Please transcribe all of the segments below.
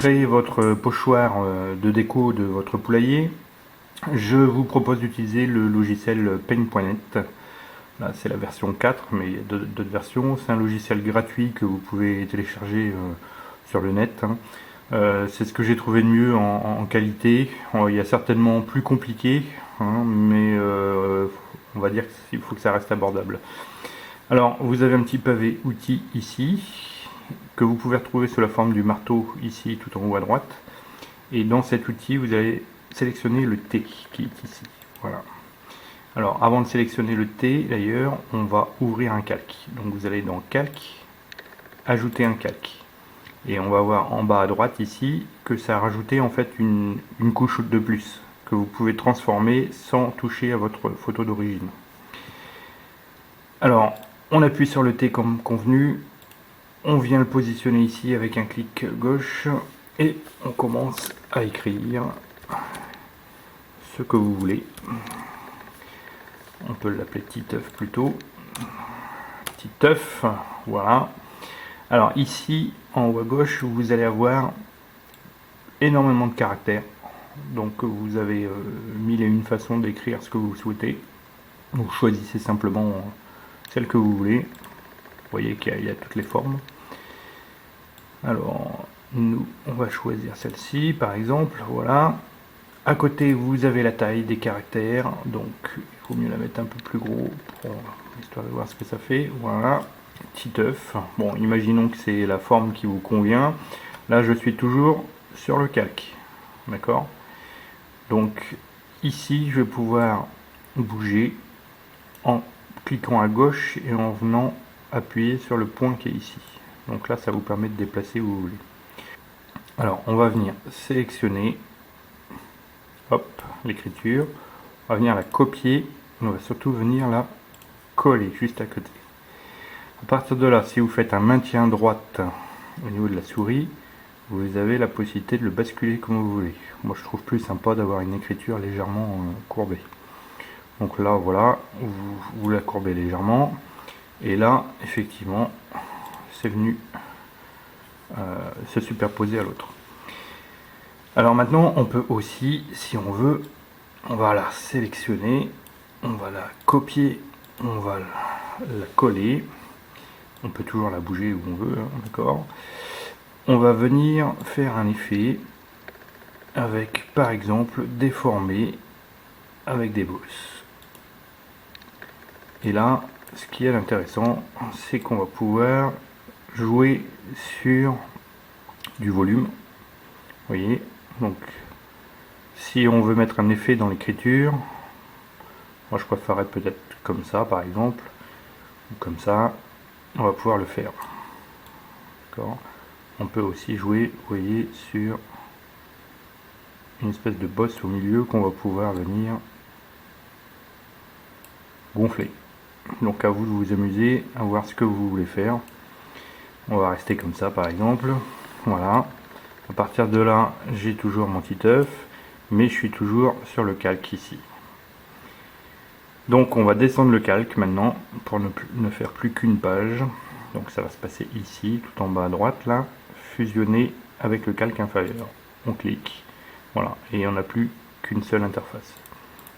créer votre pochoir de déco de votre poulailler, je vous propose d'utiliser le logiciel Paint.net. Là, c'est la version 4, mais il y a d'autres versions. C'est un logiciel gratuit que vous pouvez télécharger sur le net. C'est ce que j'ai trouvé de mieux en qualité. Il y a certainement plus compliqué, mais on va dire qu'il faut que ça reste abordable. Alors, vous avez un petit pavé outils ici, que vous pouvez retrouver sous la forme du marteau ici, tout en haut à droite. Et dans cet outil, vous allez sélectionner le T qui est ici. Voilà. Alors, avant de sélectionner le T, d'ailleurs, on va ouvrir un calque. Donc, vous allez dans Calque, ajouter un calque. Et on va voir en bas à droite ici que ça a rajouté en fait une couche de plus que vous pouvez transformer sans toucher à votre photo d'origine. Alors, on appuie sur le T comme convenu. On vient le positionner ici avec un clic gauche et on commence à écrire ce que vous voulez. On peut l'appeler Titeuf plutôt. Titeuf, voilà. Alors ici, en haut à gauche, vous allez avoir énormément de caractères. Donc vous avez 1001 façons d'écrire ce que vous souhaitez. Vous choisissez simplement celle que vous voulez. Vous voyez qu'il y a toutes les formes. Alors, nous, on va choisir celle-ci, par exemple. Voilà. À côté, vous avez la taille des caractères. Donc, il faut mieux la mettre un peu plus gros pour histoire de voir ce que ça fait. Voilà. Titeuf. Bon, imaginons que c'est la forme qui vous convient. Là, je suis toujours sur le calque. D'accord? Donc, ici, je vais pouvoir bouger en cliquant à gauche et en venant appuyer sur le point qui est ici. Donc là, ça vous permet de déplacer où vous voulez. Alors, on va venir sélectionner, hop, l'écriture. On va venir la copier. On va surtout venir la coller juste à côté. À partir de là, si vous faites un maintien droite au niveau de la souris, vous avez la possibilité de le basculer comme vous voulez. Moi, je trouve plus sympa d'avoir une écriture légèrement courbée. Donc là, voilà, vous la courbez légèrement. Et là, effectivement, c'est venu se superposer à l'autre. Alors maintenant, on peut aussi, si on veut, on va la sélectionner, on va la copier, on va la coller. On peut toujours la bouger où on veut, d'accord. On va venir faire un effet avec, par exemple, déformer avec des bosses. Et là, ce qui est intéressant, c'est qu'on va pouvoir jouer sur du volume. Vous voyez, donc si on veut mettre un effet dans l'écriture, moi je préférerais peut-être comme ça par exemple, ou comme ça, on va pouvoir le faire. D'accord. On peut aussi jouer, vous voyez, sur une espèce de bosse au milieu qu'on va pouvoir venir gonfler. Donc à vous de vous amuser à voir ce que vous voulez faire. On va rester comme ça par exemple. Voilà. À partir de là, j'ai toujours mon Titeuf, mais je suis toujours sur le calque ici. Donc on va descendre le calque maintenant pour ne faire plus qu'une page. Donc ça va se passer ici, tout en bas à droite là, fusionner avec le calque inférieur. On clique, voilà, et on n'a plus qu'une seule interface.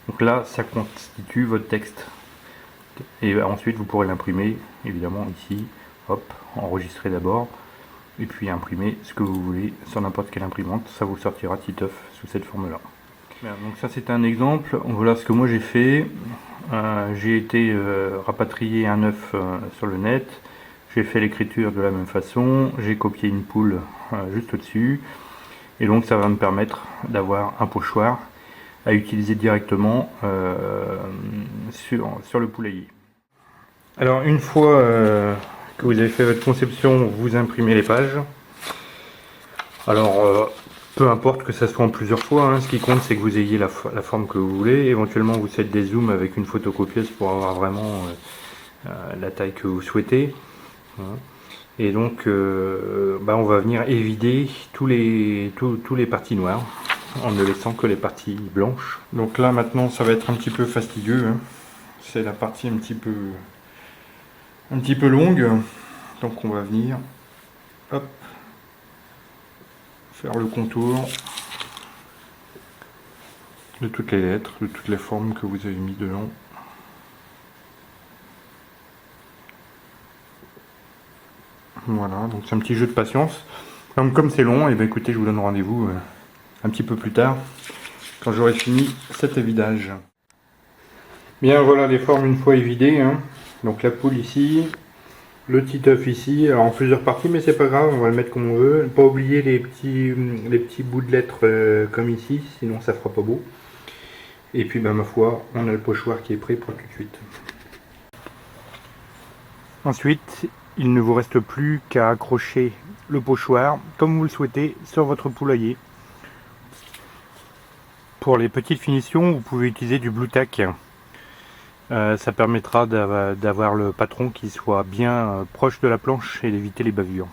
Donc là, ça constitue votre texte. Et ensuite, vous pourrez l'imprimer, évidemment, ici, hop, enregistrer d'abord, et puis imprimer ce que vous voulez sur n'importe quelle imprimante. Ça vous sortira Titeuf sous cette forme-là. Donc ça, c'est un exemple. Voilà ce que moi j'ai fait. J'ai été rapatrier un œuf sur le net. J'ai fait l'écriture de la même façon. J'ai copié une poule juste au-dessus. Et donc, ça va me permettre d'avoir un pochoir à utiliser directement sur le poulailler. Alors une fois que vous avez fait votre conception, vous imprimez les pages. Alors peu importe que ça soit en plusieurs fois, ce qui compte c'est que vous ayez la forme que vous voulez. Éventuellement vous faites des zooms avec une photocopieuse pour avoir vraiment la taille que vous souhaitez. Et donc on va venir évider tous les parties noires en ne laissant que les parties blanches. Donc là maintenant ça va être un petit peu fastidieux, c'est la partie un petit peu longue, donc on va venir hop, faire le contour de toutes les lettres, de toutes les formes que vous avez mis dedans. Voilà, donc c'est un petit jeu de patience. Comme c'est long, et bien écoutez, je vous donne rendez-vous un petit peu plus tard, quand j'aurai fini cet évidage. Bien, voilà les formes une fois évidées, hein. Donc la poule ici, le petit œuf ici, alors en plusieurs parties, mais c'est pas grave, on va le mettre comme on veut. Pas oublier les petits bouts de lettres comme ici, sinon ça fera pas beau. Et puis ma foi, on a le pochoir qui est prêt pour tout de suite. Ensuite, il ne vous reste plus qu'à accrocher le pochoir, comme vous le souhaitez, sur votre poulailler. Pour les petites finitions, vous pouvez utiliser du Blu Tack. Ça permettra d'avoir le patron qui soit bien proche de la planche et d'éviter les bavures.